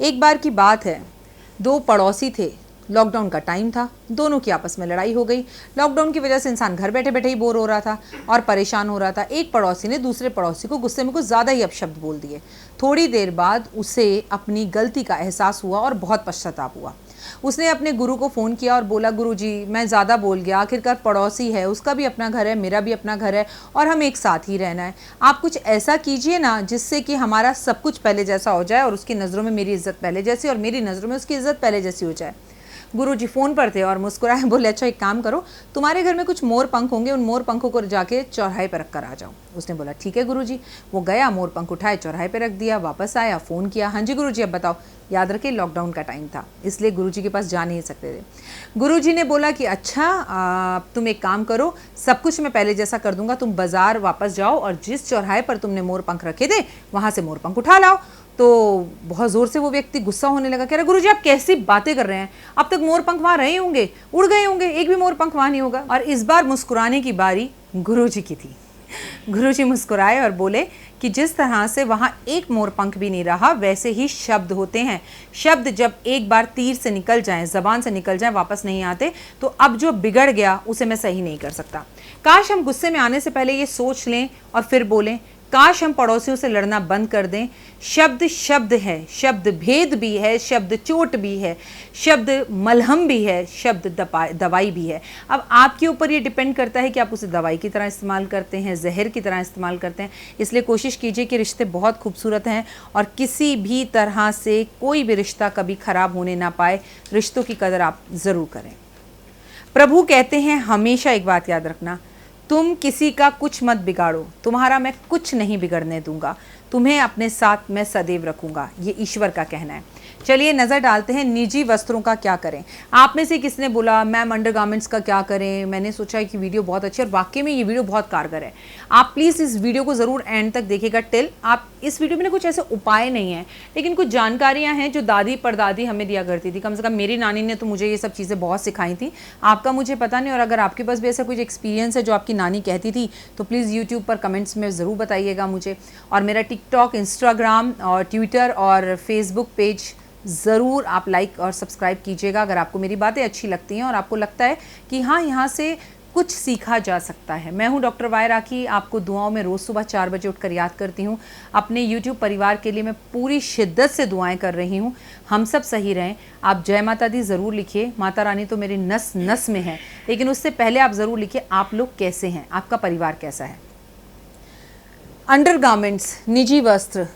एक बार की बात है, दो पड़ोसी थे। लॉकडाउन का टाइम था, दोनों की आपस में लड़ाई हो गई। लॉकडाउन की वजह से इंसान घर बैठे बैठे ही बोर हो रहा था और परेशान हो रहा था। एक पड़ोसी ने दूसरे पड़ोसी को गुस्से में कुछ ज़्यादा ही अपशब्द बोल दिए। थोड़ी देर बाद उसे अपनी गलती का एहसास हुआ और बहुत पश्चाताप हुआ। उसने अपने गुरु को फ़ोन किया और बोला, गुरु जी मैं ज़्यादा बोल गया, आखिरकार पड़ोसी है, उसका भी अपना घर है, मेरा भी अपना घर है और हम एक साथ ही रहना है। आप कुछ ऐसा कीजिए ना जिससे कि हमारा सब कुछ पहले जैसा हो जाए और उसकी नज़रों में मेरी इज़्ज़त पहले जैसी और मेरी नज़रों में उसकी इज़्ज़त पहले जैसी हो जाए। गुरुजी फ़ोन पर थे और मुस्कुराए, बोले अच्छा एक काम करो, तुम्हारे घर में कुछ मोर पंख होंगे, उन मोर पंखों को जाके चौराहे पर रख कर आ जाओ। उसने बोला ठीक है गुरुजी। वो गया, मोर पंख उठाए, चौराहे पर रख दिया, वापस आया, फ़ोन किया, हाँ जी गुरुजी अब बताओ। याद रखिए लॉकडाउन का टाइम था, इसलिए गुरुजी के पास जा नहीं सकते थे। गुरुजी ने बोला कि अच्छा तुम एक काम करो, सब कुछ मैं पहले जैसा कर दूंगा, तुम बाज़ार वापस जाओ और जिस चौराहे पर तुमने मोर पंख रखे थे वहाँ से मोर पंख उठा लाओ। तो बहुत ज़ोर से वो व्यक्ति गुस्सा होने लगा, कह रहा गुरुजी आप कैसी बातें कर रहे हैं, अब तक मोर पंख वहाँ रहे होंगे, उड़ गए होंगे, एक भी मोर पंख वहाँ नहीं होगा। और इस बार मुस्कुराने की बारी गुरुजी की थी। गुरुजी मुस्कुराए और बोले कि जिस तरह से वहाँ एक मोर पंख भी नहीं रहा, वैसे ही शब्द होते हैं। शब्द जब एक बार तीर से निकल जाएं, ज़बान से निकल जाएं, वापस नहीं आते। तो अब जो बिगड़ गया उसे मैं सही नहीं कर सकता। काश हम गुस्से में आने से पहले ये सोच लें और फिर बोलें। काश हम पड़ोसियों से लड़ना बंद कर दें। शब्द शब्द है, शब्द भेद भी है, शब्द चोट भी है, शब्द मलहम भी है, शब्द दवाई भी है। अब आपके ऊपर ये डिपेंड करता है कि आप उसे दवाई की तरह इस्तेमाल करते हैं, जहर की तरह इस्तेमाल करते हैं। इसलिए कोशिश कीजिए कि रिश्ते बहुत खूबसूरत हैं और किसी भी तरह से कोई भी रिश्ता कभी ख़राब होने ना पाए। रिश्तों की कदर आप ज़रूर करें। प्रभु कहते हैं हमेशा एक बात याद रखना, तुम किसी का कुछ मत बिगाड़ो, तुम्हारा मैं कुछ नहीं बिगड़ने दूंगा, तुम्हें अपने साथ मैं सदैव रखूंगा। ये ईश्वर का कहना है। चलिए नज़र डालते हैं निजी वस्त्रों का क्या करें। आप में से किसने बोला मैम अंडरगारमेंट्स का क्या करें। मैंने सोचा कि वीडियो बहुत अच्छी है और वाकई में ये वीडियो बहुत कारगर है। आप प्लीज़ इस वीडियो को ज़रूर एंड तक देखिएगा टिल। आप इस वीडियो में कुछ ऐसे उपाय नहीं है, लेकिन कुछ जानकारियाँ हैं जो दादी परदादी हमें दिया करती थी। कम से कम मेरी नानी ने तो मुझे ये सब चीज़ें बहुत सिखाई थी। आपका मुझे पता नहीं, और अगर आपके पास भी ऐसा कुछ एक्सपीरियंस है जो आपकी नानी कहती थी तो प्लीज़ यूट्यूब पर कमेंट्स में ज़रूर बताइएगा मुझे। और मेरा टिकटॉक, इंस्टाग्राम और ट्विटर और फेसबुक पेज ज़रूर आप लाइक और सब्सक्राइब कीजिएगा अगर आपको मेरी बातें अच्छी लगती हैं और आपको लगता है कि हाँ यहाँ से कुछ सीखा जा सकता है। मैं हूँ डॉक्टर वाय राखी, आपको दुआओं में रोज़ सुबह 4 बजे उठकर याद करती हूँ। अपने यूट्यूब परिवार के लिए मैं पूरी शिद्दत से दुआएं कर रही हूँ। हम सब सही रहें। आप जय माता दी ज़रूर लिखिए। माता रानी तो मेरी नस नस में है, लेकिन उससे पहले आप ज़रूर लिखिए आप लोग कैसे हैं, आपका परिवार कैसा है। अंडरगारमेंट्स, निजी वस्त्र,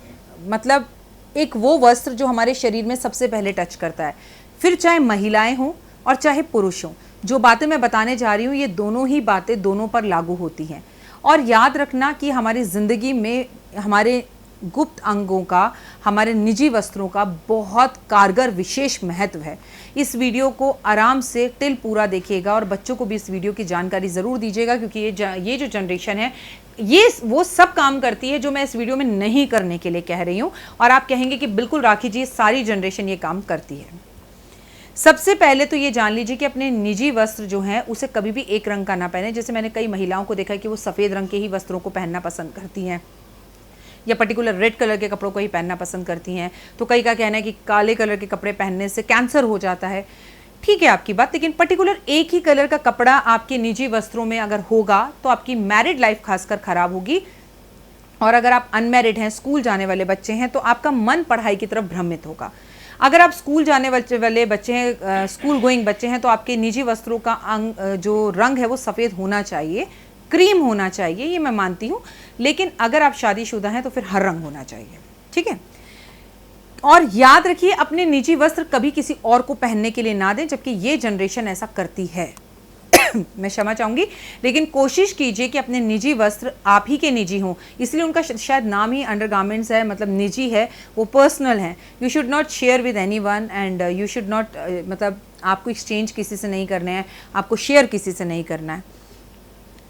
मतलब एक वो वस्त्र जो हमारे शरीर में सबसे पहले टच करता है, फिर चाहे महिलाएं हों और चाहे पुरुष हों। जो बातें मैं बताने जा रही हूँ ये दोनों ही बातें दोनों पर लागू होती हैं। और याद रखना कि हमारी ज़िंदगी में हमारे गुप्त अंगों का, हमारे निजी वस्त्रों का बहुत कारगर विशेष महत्व है। इस वीडियो को आराम से टिल पूरा देखिएगा और बच्चों को भी इस वीडियो की जानकारी ज़रूर दीजिएगा, क्योंकि ये जो जनरेशन है ये वो सब काम करती है जो मैं इस वीडियो में नहीं करने के लिए कह रही हूँ। और आप कहेंगे कि बिल्कुल राखी जी सारी जनरेशन ये काम करती है। सबसे पहले तो ये जान लीजिए कि अपने निजी वस्त्र जो हैं उसे कभी भी एक रंग का ना पहने। जैसे मैंने कई महिलाओं को देखा है कि वो सफ़ेद रंग के ही वस्त्रों को पहनना पसंद करती हैं या पर्टिकुलर रेड कलर के कपड़ों को ही पहनना पसंद करती हैं। तो कई का कहना है कि काले कलर के कपड़े पहनने से कैंसर हो जाता है। ठीक है आपकी बात, लेकिन पर्टिकुलर एक ही कलर का कपड़ा आपके निजी वस्त्रों में अगर होगा तो आपकी मैरिड लाइफ खासकर ख़राब होगी। और अगर आप अनमैरिड हैं, स्कूल जाने वाले बच्चे हैं, तो आपका मन पढ़ाई की तरफ भ्रमित होगा। अगर आप स्कूल जाने वाले बच्चे हैं, स्कूल गोइंग बच्चे हैं, तो आपके निजी वस्त्रों का जो रंग है वो सफ़ेद होना चाहिए, क्रीम होना चाहिए, ये मैं मानती हूँ। लेकिन अगर आप शादीशुदा हैं तो फिर हर रंग होना चाहिए, ठीक है। और याद रखिए अपने निजी वस्त्र कभी किसी और को पहनने के लिए ना दें, जबकि ये जनरेशन ऐसा करती है। मैं क्षमा चाहूँगी, लेकिन कोशिश कीजिए कि अपने निजी वस्त्र आप ही के निजी हों। इसलिए उनका शायद नाम ही अंडरगारमेंट्स है, मतलब निजी है, वो पर्सनल है। You should not share with anyone and you should not, मतलब आपको एक्सचेंज किसी से नहीं करने हैं, आपको शेयर किसी से नहीं करना है।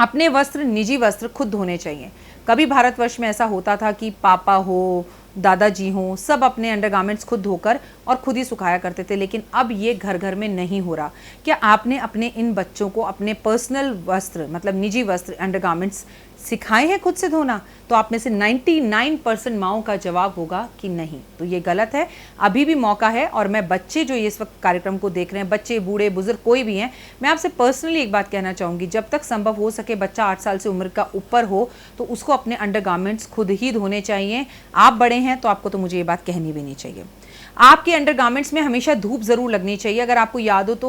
अपने वस्त्र, निजी वस्त्र खुद धोने चाहिए। कभी भारतवर्ष में ऐसा होता था कि पापा हो, दादाजी हों, सब अपने अंडरगारमेंट्स खुद धोकर और खुद ही सुखाया करते थे, लेकिन अब ये घर घर में नहीं हो रहा। क्या आपने अपने इन बच्चों को अपने पर्सनल वस्त्र, मतलब निजी वस्त्र, अंडरगारमेंट्स सिखाए हैं खुद से धोना? तो आप में से 99% माओं का जवाब होगा कि नहीं। तो ये गलत है। अभी भी मौका है। और मैं बच्चे जो ये इस वक्त कार्यक्रम को देख रहे हैं, बच्चे, बूढ़े, बुजुर्ग, कोई भी हैं, मैं आपसे पर्सनली एक बात कहना चाहूँगी, जब तक संभव हो सके बच्चा 8 साल से उम्र का ऊपर हो तो उसको अपने अंडरगारमेंट्स खुद ही धोने चाहिए। आप बड़े हैं तो आपको तो मुझे ये बात कहनी भी नहीं चाहिए। आपके अंडरगारमेंट्स में हमेशा धूप ज़रूर लगनी चाहिए। अगर आपको याद हो तो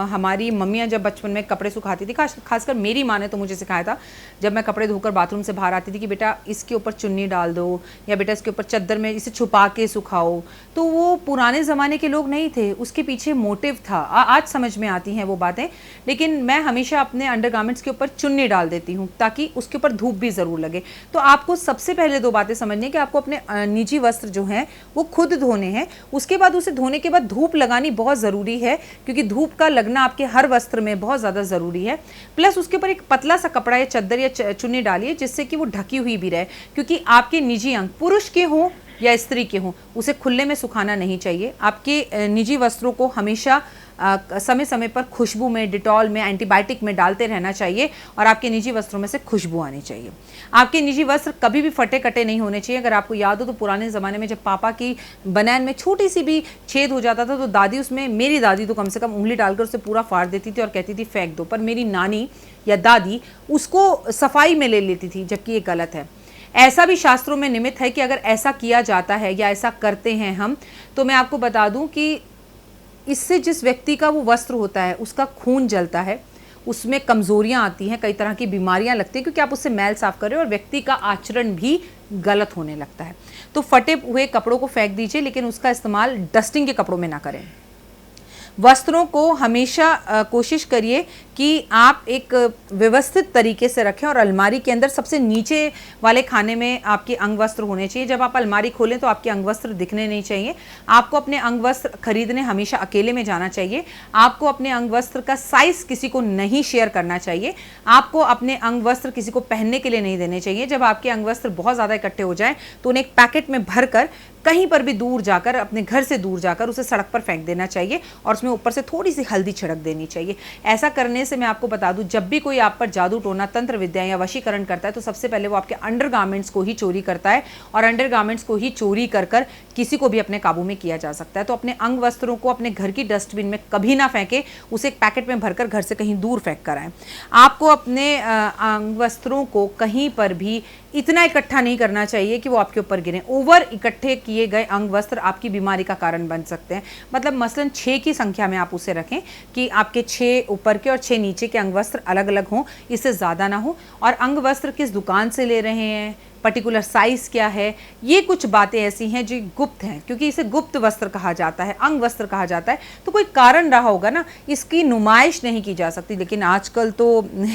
हमारी मम्मियाँ जब बचपन में कपड़े सुखाती थी, खासकर मेरी माँ ने तो मुझे सिखाया था, जब मैं कपड़े धोकर बाथरूम से बाहर आती थी, कि बेटा इसके ऊपर चुन्नी डाल दो, या बेटा इसके ऊपर चद्दर में इसे छुपा के सुखाओ। तो वो पुराने ज़माने के लोग नहीं थे, उसके पीछे मोटिव था। आज समझ में आती हैं वो बातें, लेकिन मैं हमेशा अपने अंडरगारमेंट्स के ऊपर चुन्नी डाल देती हूँ ताकि उसके ऊपर धूप भी ज़रूर लगे। तो आपको सबसे पहले 2 बातें समझनी है कि आपको अपने निजी वस्त्र जो हैं वो खुद धोने हैं। उसके बाद उसे धोने के बाद धूप लगानी बहुत ज़रूरी है, क्योंकि धूप का लगना आपके हर वस्त्र में बहुत ज़्यादा ज़रूरी है। प्लस उसके ऊपर एक पतला सा कपड़ा या चद्दर या चुन्नी डालिए जिससे कि वो ढकी हुई भी रहे, क्योंकि आपके निजी अंग पुरुष के हों या स्त्री के हों उसे खुले में सुखाना नहीं चाहिए। आपके निजी वस्त्रों को हमेशा समय समय पर खुशबू में, डिटॉल में, एंटीबायोटिक में डालते रहना चाहिए और आपके निजी वस्त्रों में से खुशबू आनी चाहिए। आपके निजी वस्त्र कभी भी फटे कटे नहीं होने चाहिए। अगर आपको याद हो तो पुराने ज़माने में जब पापा की बनैन में छोटी सी भी छेद हो जाता था तो दादी उसमें, मेरी दादी तो कम से कम उंगली डालकर उसे पूरा फाड़ देती थी और कहती थी फेंक दो, पर मेरी नानी या दादी उसको सफाई में ले लेती थी, जबकि ये गलत है। ऐसा भी शास्त्रों में निमित्त है कि अगर ऐसा किया जाता है या ऐसा करते हैं हम, तो मैं आपको बता दूं कि इससे जिस व्यक्ति का वो वस्त्र होता है उसका खून जलता है, उसमें कमज़ोरियाँ आती हैं, कई तरह की बीमारियां लगती हैं, क्योंकि आप उससे मैल साफ कर रहे हो और व्यक्ति का आचरण भी गलत होने लगता है। तो फटे हुए कपड़ों को फेंक दीजिए, लेकिन उसका इस्तेमाल डस्टिंग के कपड़ों में ना करें। वस्त्रों को हमेशा कोशिश करिए कि आप एक व्यवस्थित तरीके से रखें और अलमारी के अंदर सबसे नीचे वाले खाने में आपके अंग वस्त्र होने चाहिए। जब आप अलमारी खोलें तो आपके अंग वस्त्र दिखने नहीं चाहिए। आपको अपने अंग वस्त्र खरीदने हमेशा अकेले में जाना चाहिए। आपको अपने अंग वस्त्र का साइज़ किसी को नहीं शेयर करना चाहिए। आपको अपने अंग वस्त्र किसी को पहनने के लिए नहीं देने चाहिए। जब आपके अंग वस्त्र बहुत ज़्यादा इकट्ठे हो जाएं तो उन्हें एक पैकेट में भरकर कहीं पर भी दूर जाकर, अपने घर से दूर जाकर उसे सड़क पर फेंक देना चाहिए और उसमें ऊपर से थोड़ी सी हल्दी छिड़क देनी चाहिए। ऐसा करने से मैं आपको बता दूं, जब भी कोई आप पर जादू टोना, तंत्र विद्या या वशीकरण करता है तो सबसे पहले वो आपके अंडरगारमेंट्स को ही चोरी करता है और अंडरगारमेंट्स को ही चोरी कर कर किसी को भी अपने काबू में किया जा सकता है। तो अपने अंग वस्त्रों को अपने घर की डस्टबिन में कभी ना फेंके, उसे एक पैकेट में भरकर घर से कहीं दूर फेंक कर आए। आपको अपने अंग वस्त्रों को कहीं पर भी इतना इकट्ठा नहीं करना चाहिए कि वो आपके ऊपर गिरें। ओवर इकट्ठे किए गए अंग वस्त्र आपकी बीमारी का कारण बन सकते हैं। मतलब मसलन 6 की संख्या में आप उसे रखें कि आपके 6 ऊपर के और 6 नीचे के अंग वस्त्र अलग अलग हों, इससे ज़्यादा ना हो। और अंग वस्त्र किस दुकान से ले रहे हैं, पर्टिकुलर साइज़ क्या है, ये कुछ बातें ऐसी हैं जो गुप्त हैं, क्योंकि इसे गुप्त वस्त्र कहा जाता है, अंग वस्त्र कहा जाता है। तो कोई कारण रहा होगा ना, इसकी नुमाइश नहीं की जा सकती। लेकिन आजकल तो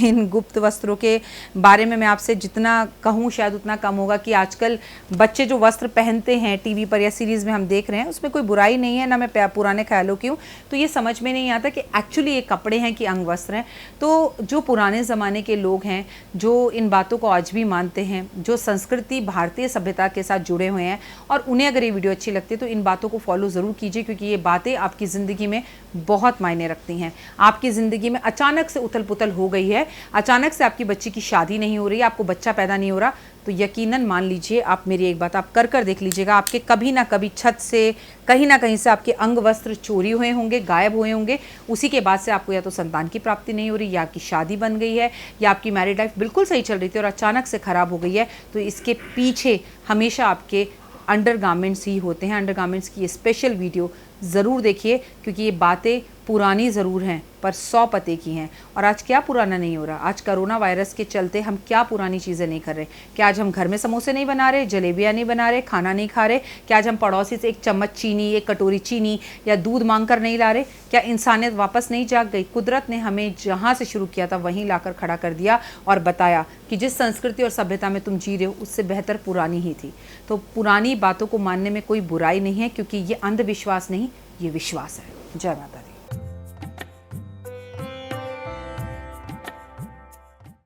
इन गुप्त वस्त्रों के बारे में मैं आपसे जितना कहूँ शायद उतना कम होगा कि आजकल बच्चे जो वस्त्र पहनते हैं टीवी पर या सीरीज़ में हम देख रहे हैं, उसमें कोई बुराई नहीं है, ना मैं पुराने ख्यालों की हूँ। तो ये समझ में नहीं आता कि एक्चुअली ये कपड़े हैं कि अंग वस्त्र हैं। तो जो पुराने ज़माने के लोग हैं, जो इन बातों को आज भी मानते हैं, जो संस्कृति भारतीय सभ्यता के साथ जुड़े हुए हैं, और उन्हें अगर ये वीडियो अच्छी लगती है तो इन बातों को फॉलो ज़रूर कीजिए, क्योंकि ये बातें आपकी ज़िंदगी में बहुत मायने रखती हैं। आपकी ज़िंदगी में अचानक से उथल पुथल हो गई है, अचानक से आपकी बच्ची की शादी नहीं हो रही है, आपको बच्चा पैदा नहीं हो रहा, तो यकीनन मान लीजिए, आप मेरी एक बात आप कर देख लीजिएगा, आपके कभी ना कभी छत से कहीं ना कहीं से आपके अंग वस्त्र चोरी हुए होंगे, गायब हुए होंगे। उसी के बाद से आपको या तो संतान की प्राप्ति नहीं हो रही, या आपकी शादी बन गई है, या आपकी मैरिड लाइफ बिल्कुल सही चल रही थी और अचानक से ख़राब हो गई है। तो इसके पीछे हमेशा आपके अंडरगारमेंट्स ही होते हैं। अंडरगारमेंट्स की ये स्पेशल वीडियो ज़रूर देखिए, क्योंकि ये बातें पुरानी ज़रूर हैं पर 100 पते की हैं। और आज क्या पुराना नहीं हो रहा, आज कोरोना वायरस के चलते हम क्या पुरानी चीज़ें नहीं कर रहे। क्या आज हम घर में समोसे नहीं बना रहे, जलेबियाँ नहीं बना रहे, खाना नहीं खा रहे? क्या आज हम पड़ोसी से एक चम्मच चीनी, एक कटोरी चीनी या दूध मांग कर नहीं ला रहे? क्या इंसानियत वापस नहीं जाग गई? कुदरत ने हमें जहाँ से शुरू किया था वहीं लाकर खड़ा कर दिया और बताया कि जिस संस्कृति और सभ्यता में तुम जी रहे हो उससे बेहतर पुरानी ही थी। तो पुरानी बातों को मानने में कोई बुराई नहीं है, क्योंकि ये अंधविश्वास नहीं, ये विश्वास है। जय माता।